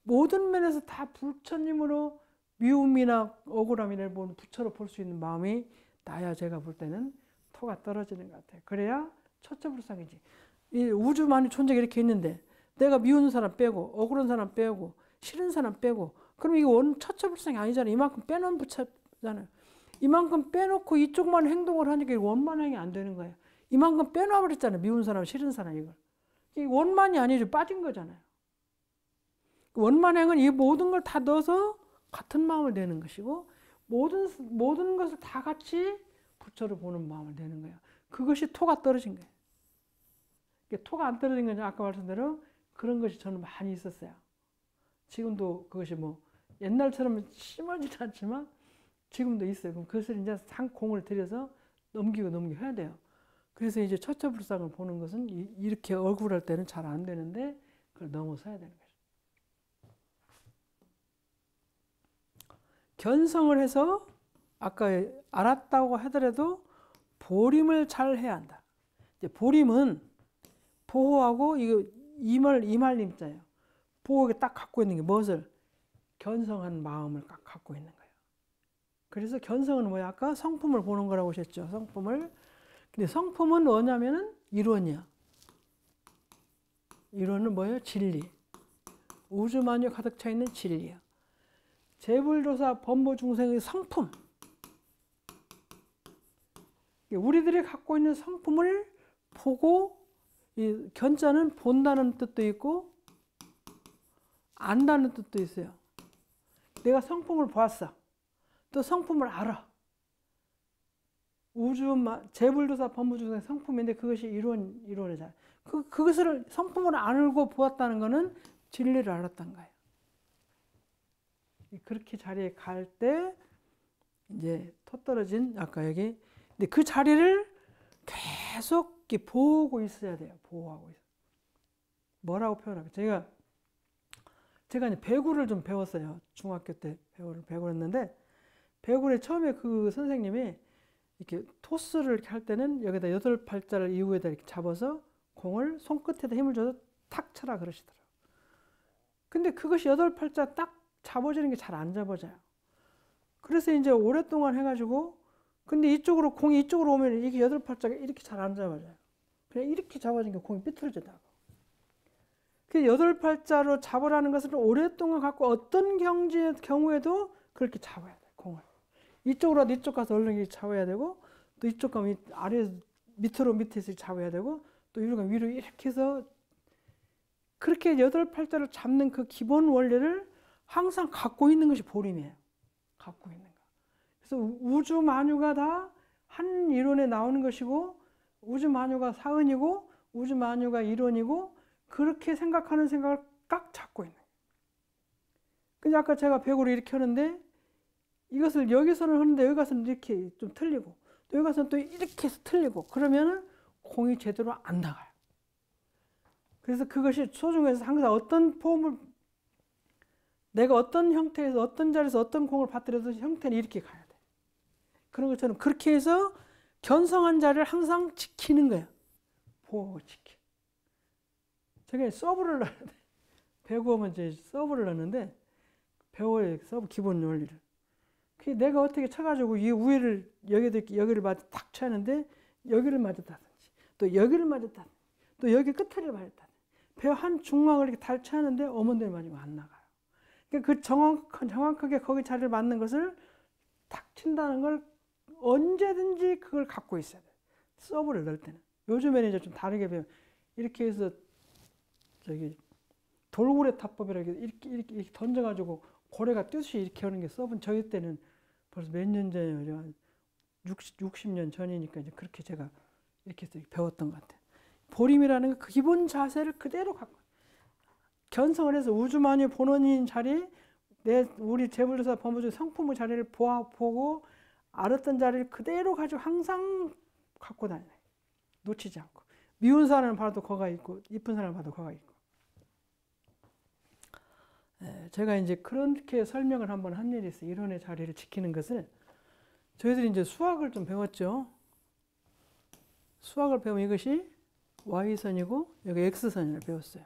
모든 면에서 다 부처님으로 미움이나 억울함이나 부처로 볼 수 있는 마음이 나야 제가 볼 때는 토가 떨어지는 것 같아요. 그래야 처처불상이지. 이 우주만이 존재가 이렇게 있는데 내가 미운 사람 빼고 억울한 사람 빼고 싫은 사람 빼고 그럼 이거 처처불상이 아니잖아요. 이만큼 빼놓은 부처잖아요. 이만큼 빼놓고 이쪽만 행동을 하니까 원만행이 안 되는 거예요. 이만큼 빼놔버렸잖아요. 미운 사람, 싫은 사람 이걸. 이게 원만이 아니죠. 빠진 거잖아요. 원만행은 이 모든 걸 다 넣어서 같은 마음을 내는 것이고 모든 것을 다 같이 부처로 보는 마음을 내는 거예요. 그것이 토가 떨어진 거예요. 토가 안 떨어진 건 아까 말씀대로 그런 것이 저는 많이 있었어요. 지금도 그것이 뭐 옛날처럼 심하지는 않지만 지금도 있어요. 그럼 그것을 이제 공을 들여서 넘기고 해야 돼요. 그래서 이제 처처불상을 보는 것은 이렇게 억울할 때는 잘 안 되는데 그걸 넘어서야 되는 거죠. 견성을 해서 아까 알았다고 하더라도 보림을 잘 해야 한다. 이제 보림은 보호하고 이거 이말림자예요. 보호하게 딱 갖고 있는 게 무엇을? 견성한 마음을 딱 갖고 있는 거예요. 그래서 견성은 뭐야? 아까 성품을 보는 거라고 하셨죠. 성품을. 근데 성품은 뭐냐면은 이론이야. 이론은 뭐예요? 진리. 우주만유 가득 차 있는 진리야. 재불조사 범보중생의 성품. 우리들이 갖고 있는 성품을 보고 이 견자는 본다는 뜻도 있고 안다는 뜻도 있어요. 내가 성품을 보았어. 또 성품을 알아. 재불조사 범보중생 성품인데 그것이 이론이잖아요. 그것을 성품을 알고 보았다는 것은 진리를 알았던 거예요. 그렇게 자리에 갈 때 이제 토 떨어진 아까 여기 근데 그 자리를 계속 보호하고 있어야 돼요. 보호하고 있어. 뭐라고 표현할까? 제가 이제 배구를 좀 배웠어요. 중학교 때 배구를 했는데, 배구에 처음에 그 선생님이 이렇게 토스를 이렇게 할 때는 여기다 8팔자를 이후에다 이렇게 잡아서 공을 손끝에다 힘을 줘서 탁 쳐라 그러시더라고요. 근데 그것이 8팔자 딱 잡아지는 게 잘 안 잡아져요. 그래서 이제 오랫동안 해가지고, 근데 이쪽으로, 공이 이쪽으로 오면 이게 8팔자가 이렇게 잘 안 잡아져요. 그냥 이렇게 잡아지니까 공이 삐뚤어지다가. 그 8팔자로 잡으라는 것을 오랫동안 갖고 어떤 경우에도 그렇게 잡아야 돼요, 공을. 이쪽으로라도 이쪽 가서 얼른 잡아야 되고, 또 이쪽 가면 아래, 밑에서 잡아야 되고, 또 위로 가면 위로 이렇게 해서 그렇게 8팔자를 잡는 그 기본 원리를 항상 갖고 있는 것이 보림이에요. 갖고 있는 거. 그래서 우주 만유가 다 한 이론에 나오는 것이고, 우주 만유가 사은이고, 우주 만유가 이론이고, 그렇게 생각하는 생각을 꽉 잡고 있는 거예요. 근데 아까 제가 배구를 이렇게 하는데, 이것을 여기서는 하는데 여기 가서는 이렇게 좀 틀리고, 또 여기 가서는 또 이렇게 해서 틀리고, 그러면은 공이 제대로 안 나가요. 그래서 그것이 소중해서 항상 어떤 폼을, 내가 어떤 형태에서 어떤 자리에서 어떤 공을 받더라도 형태는 이렇게 가야 돼. 그런 것처럼 그렇게 해서 견성한 자리를 항상 지키는 거예요. 보호하고 지키. 저게 서브를 넣어야 돼. 배구하면 이제 서브를 넣는데, 배워야 서브 기본 원리를. 내가 어떻게 쳐가지고 이 우위를 여기를 맞아 탁 쳐는데 여기를 맞았다든지, 또 여기를 맞았다든지, 또 여기 끝을 맞았다든지, 배 한 중앙을 이렇게 달치하는데 어머니를 맞으면 안 나가요. 그러니까 그 정확하게 거기 자리를 맞는 것을 탁 친다는 걸 언제든지 그걸 갖고 있어야 돼요. 서브를 넣을 때는. 요즘에는 이제 좀 다르게 배워요. 이렇게 해서 돌고래 타법이라고 이렇게 던져가지고 고래가 뛰듯이 이렇게 하는 게 서브는 저희 때는 벌써 몇 년 전이에요. 60년 전이니까 이제 그렇게 제가 이렇게 해서 배웠던 것 같아요. 보림이라는 그 기본 자세를 그대로 갖고 견성을 해서 우주만유 본원인 자리, 우리 재불조사 법무주 성품의 자리를 보고 알았던 자리를 그대로 가지고 항상 갖고 다녀요. 놓치지 않고. 미운 사람을 봐도 거가 있고, 이쁜 사람을 봐도 거가 있고. 제가 이제 그렇게 설명을 한번 한 일이 있어요. 이론의 자리를 지키는 것을. 저희들이 이제 수학을 좀 배웠죠. 수학을 배우면 이것이 Y선이고, 여기 X선을 배웠어요.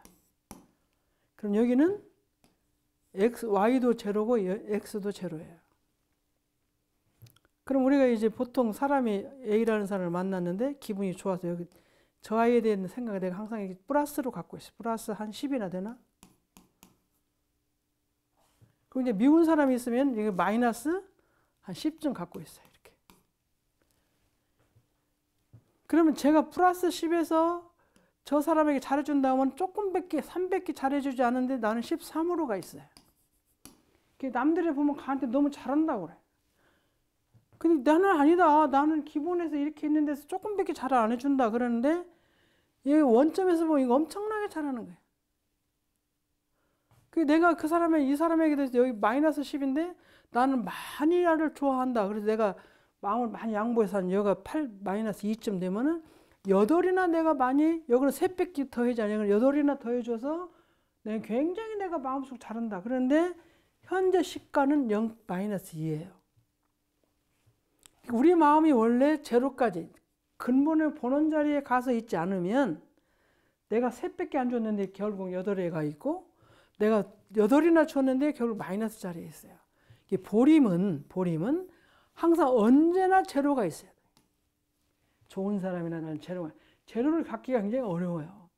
그럼 여기는 Y도 제로고, X도 제로예요. 그럼 우리가 이제 보통 사람이 A라는 사람을 만났는데 기분이 좋아서 여기 저 아이에 대한 생각을 내가 항상 플러스로 갖고 있어요. 플러스 한 10이나 되나? 그럼 이제 미운 사람이 있으면 이게 마이너스 한 10쯤 갖고 있어요. 이렇게. 그러면 제가 플러스 10에서 저 사람에게 잘해준다면 조금밖에 300개 잘해주지 않은데 나는 13으로 가 있어요. 남들이 보면 가한테 너무 잘한다고 그래. 근데 나는 아니다. 나는 기본에서 이렇게 있는 데서 조금밖에 잘 안 해준다 그러는데 이 원점에서 보면 이거 엄청나게 잘하는 거예요. 내가 이 사람에게 대해서 여기 마이너스 10인데 나는 많이 나를 좋아한다. 그래서 내가 마음을 많이 양보해서 한 여기가 마이너스 2쯤 되면은 8이나 내가 많이, 여기는 3배 더 해주잖아요. 8이나 더 해줘서 내가 굉장히 내가 마음속 잘한다. 그런데 현재 시가는 마이너스 2예요. 우리 마음이 원래 제로까지 근본의 본원 자리에 가서 있지 않으면 내가 3밖에 안 줬는데 결국 8에 가 있고 내가 8이나 줬는데 결국 마이너스 자리에 있어요. 보림은 항상 언제나 제로가 있어야 돼요. 좋은 사람이나 나는 제로를 갖기가 굉장히 어려워요.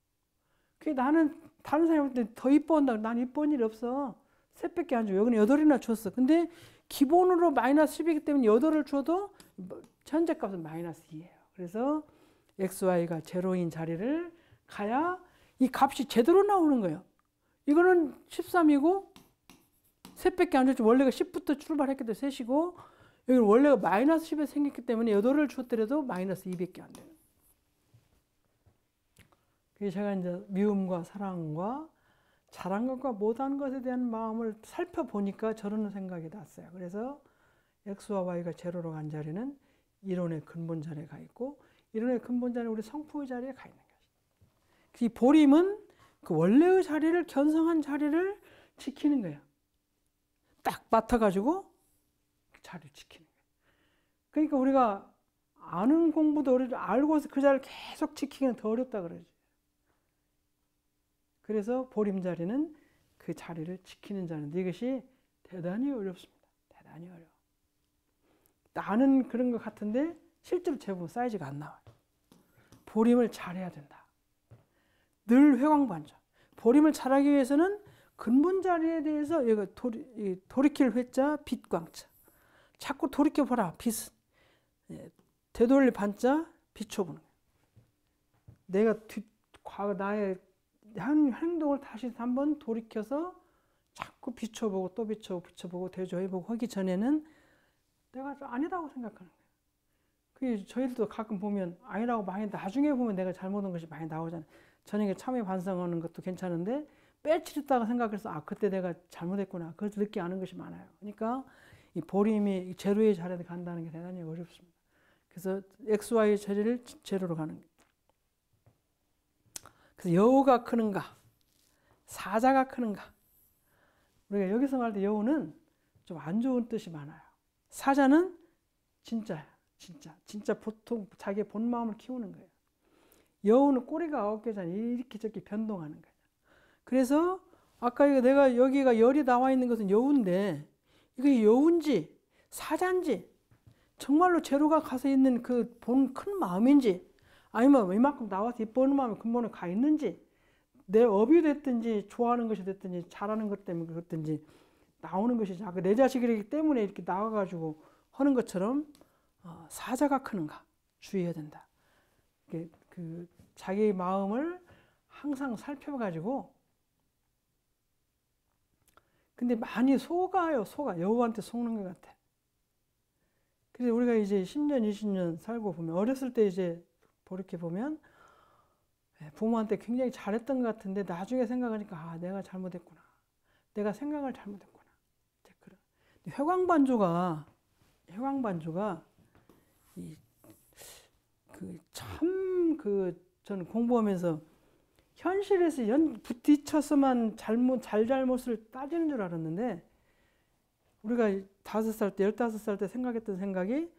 나는 다른 사람이 볼 때 더 이뻐한다고. 난 이뻐한 일 없어. 3밖에 안 줘. 여기는 8이나 줬어. 근데 기본으로 마이너스 10이기 때문에 8을 줘도 현재 값은 마이너스 2예요. 그래서 XY가 제로인 자리를 가야 이 값이 제대로 나오는 거예요. 이거는 13이고 3밖에 안 줬죠. 원래가 10부터 출발했기 때문에 3이고 여기는 원래가 마이너스 10에 생겼기 때문에 8을 줬더라도 마이너스 2밖에 안 돼요. 그래서 제가 이제 미움과 사랑과 잘한 것과 못한 것에 대한 마음을 살펴보니까 저런 생각이 났어요. 그래서 X와 Y가 제로로 간 자리는 이론의 근본 자리에 가 있고 이론의 근본 자리는 우리 성품의 자리에 가 있는 것이죠. 이 보림은 그 원래의 자리를, 견성한 자리를 지키는 거예요. 딱 맡아가지고 자리를 지키는 거예요. 그러니까 우리가 아는 공부도 어렵죠. 알고서 그 자리를 계속 지키기는 더 어렵다 그러죠. 그래서 보림자리는 그 자리를 지키는 자리인데 이것이 대단히 어렵습니다. 대단히 어려워. 나는 그런 것 같은데 실제로 재보면 사이즈가 안 나와요. 보림을 잘해야 된다. 늘 회광반조. 보림을 잘하기 위해서는 근본 자리에 대해서 돌이킬 회자, 빛광자. 자꾸 돌이켜보라. 빛. 되돌릴 반자, 비춰보는 거예요. 내가 과거 나의 행동을 다시 한번 돌이켜서 자꾸 비춰보고 또 비춰보고 대조해보고 하기 전에는 내가 아니라고 생각하는 거예요. 그게 저희들도 가끔 보면 아니라고 많이 나중에 보면 내가 잘못한 것이 많이 나오잖아요. 저녁에 참회 반성하는 것도 괜찮은데 빼치렸다가 생각해서 아 그때 내가 잘못했구나. 그걸 늦게 아는 것이 많아요. 그러니까 이 보림이 제로의 자리에 간다는 게 대단히 어렵습니다. 그래서 XY 자리를 제로로 가는 거예요. 그래서 여우가 크는가 사자가 크는가. 우리가 여기서 말할 때 여우는 좀 안 좋은 뜻이 많아요. 사자는 진짜야. 진짜 보통 자기의 본 마음을 키우는 거예요. 여우는 꼬리가 9개잖아요. 이렇게 저렇게 변동하는 거예요. 그래서 아까 내가 여기가 열이 나와 있는 것은 여우인데 이게 여우인지 사자인지 정말로 제로가 가서 있는 그 본 큰 마음인지 아니면 이만큼 나와서 이뻐하는 마음이 근본에 가 있는지 내 업이 됐든지 좋아하는 것이 됐든지 잘하는 것 때문에 그렇든지 나오는 것이지 내 자식이기 때문에 이렇게 나와가지고 하는 것처럼 사자가 크는가 주의해야 된다. 그 자기 마음을 항상 살펴가지고 근데 많이 속아요. 여우한테 속는 것 같아. 그래서 우리가 이제 10년, 20년 살고 보면 어렸을 때 이제 이렇게 보면 부모한테 굉장히 잘했던 것 같은데 나중에 생각하니까 아 내가 잘못했구나. 내가 생각을 잘못했구나. 이제 그런 회광반조가 저는 공부하면서 현실에서 부딪혀서만 잘못을 따지는 줄 알았는데 우리가 5살 때, 15살 때 생각했던 생각이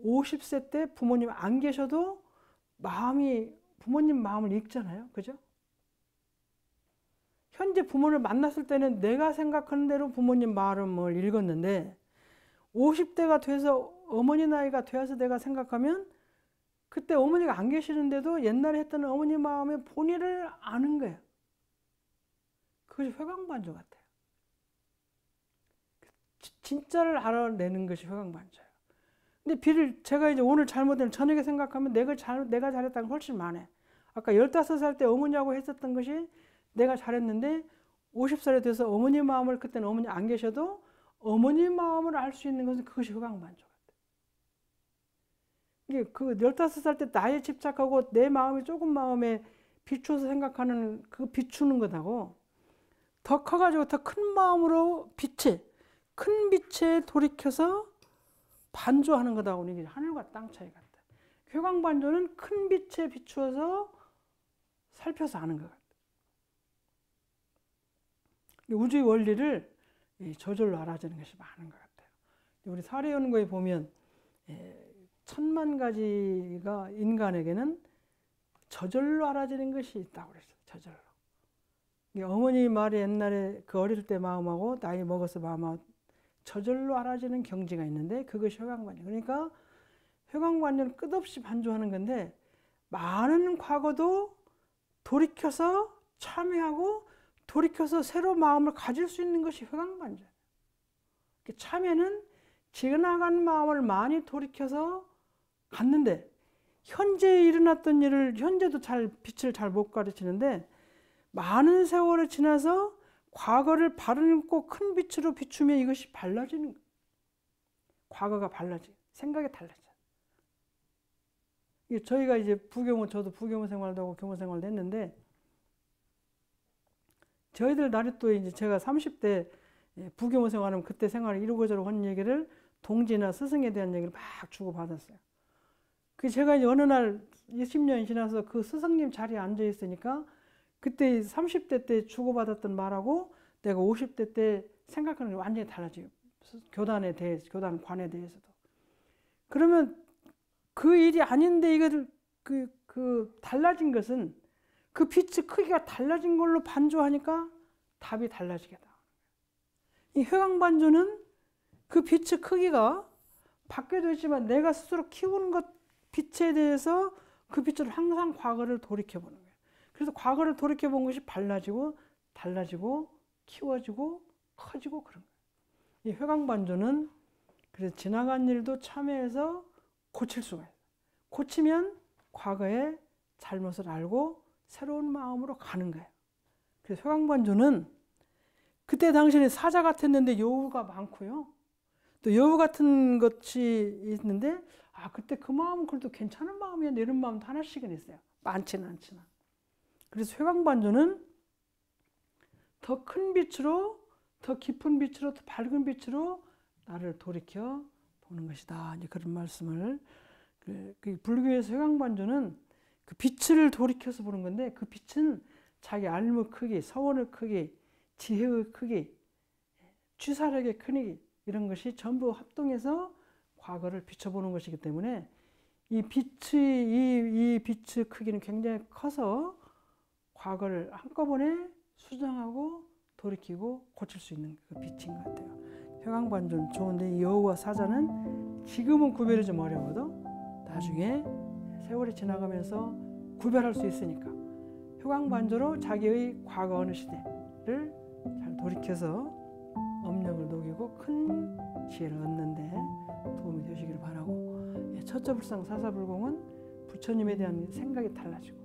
50세 때 부모님 안 계셔도 부모님 마음을 읽잖아요. 그죠? 현재 부모를 만났을 때는 내가 생각하는 대로 부모님 마음을 읽었는데 50대가 돼서 어머니 나이가 되어서 내가 생각하면 그때 어머니가 안 계시는데도 옛날에 했던 어머니 마음의 본의를 아는 거예요. 그것이 회광반조 같아요. 진짜를 알아내는 것이 회광반조예요. 근데 제가 이제 오늘 잘못된 저녁에 생각하면 내가 잘했다는 게 훨씬 많아요. 아까 15살 때 어머니하고 했었던 것이 내가 잘했는데 50살이 돼서 어머니 마음을 그때는 어머니 안 계셔도 어머니 마음을 알 수 있는 것은 그것이 회광반조 같아요. 이게 그 15살 때 나에 집착하고 내 마음이 조금 마음에 비추어서 생각하는 그 비추는 것하고 더 커가지고 더 큰 마음으로 큰 빛에 돌이켜서 반조하는 것하고는 이게 하늘과 땅 차이 같다. 회광반조는 큰 빛에 비추어서 살펴서 아는 것 같다. 우주의 원리를 저절로 알아지는 것이 많은 것 같아요. 우리 사례연구에 보면 1000만 가지가 인간에게는 저절로 알아지는 것이 있다고 그랬어요. 저절로. 어머니 말이 옛날에 그 어릴 때 마음하고 나이 먹어서 마음하고 저절로 알아지는 경지가 있는데 그것이 회광반조. 그러니까 회광반조는 끝없이 반조하는 건데 많은 과거도 돌이켜서 참여하고 돌이켜서 새로 마음을 가질 수 있는 것이 회광반조예요. 참여는 지나간 마음을 많이 돌이켜서 갔는데 현재 일어났던 일을 현재도 빛을 잘 못 가르치는데 많은 세월을 지나서 과거를 바르고 큰 빛으로 비추면 이것이 발라지는 거예요. 과거가 발라지, 생각이 달라져. 저희가 이제 저도 부교무 생활도 하고 교무 생활도 했는데 저희들 나이 또 이제 제가 30대 부교무 생활하면 그때 생활을 이루고저루고 한 얘기를 동지나 스승에 대한 얘기를 막 주고받았어요. 제가 이제 어느 날 20년이 지나서 그 스승님 자리에 앉아 있으니까 그때 30대 때 주고받았던 말하고 내가 50대 때 생각하는 게 완전히 달라져요. 교단에 대해서, 교단관에 대해서도. 그러면 그 일이 아닌데 이거를 달라진 것은 그 빛의 크기가 달라진 걸로 반조하니까 답이 달라지겠다. 이 회광반조는 그 빛의 크기가 바뀌어도 있지만 내가 스스로 키우는 것 빛에 대해서 그 빛으로 항상 과거를 돌이켜보는 거예요. 그래서 과거를 돌이켜본 것이 달라지고 키워지고 커지고 그런 거예요. 이 회광반조는 그래서 지나간 일도 참회해서 고칠 수가 있어요. 고치면 과거의 잘못을 알고 새로운 마음으로 가는 거예요. 그래서 회광반조는 그때 당시에는 사자 같았는데 여우가 많고요. 또 여우 같은 것이 있는데 그때 그 마음은 그래도 괜찮은 마음이었는데 이런 마음도 하나씩은 있어요. 많지는 않지만. 그래서 회광반조는 더 큰 빛으로, 더 깊은 빛으로, 더 밝은 빛으로 나를 돌이켜 보는 것이다. 이제 그런 말씀을 불교에서 회광반조는 그 빛을 돌이켜서 보는 건데 그 빛은 자기 알무 크기, 서원의 크기, 지혜의 크기, 취사력의 크기 이런 것이 전부 합동해서 과거를 비춰보는 것이기 때문에 이 빛의 크기는 굉장히 커서 과거를 한꺼번에 수정하고 돌이키고 고칠 수 있는 그 빛인 것 같아요. 회광반조는 좋은데 이 여우와 사자는 지금은 구별이 좀 어려워도 나중에 세월이 지나가면서 구별할 수 있으니까 회광반조로 자기의 과거 어느 시대를 잘 돌이켜서 업력을 녹이고 큰 지혜를 얻는데 도움이 되시기를 바라고, 첫째불상 사사불공은 부처님에 대한 생각이 달라지고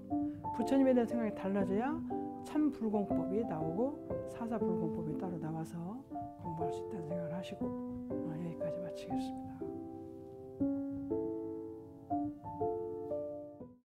부처님에 대한 생각이 달라져야 참 불공법이 나오고 사사불공법이 따로 나와서 공부할 수 있다는 생각을 하시고 여기까지 마치겠습니다.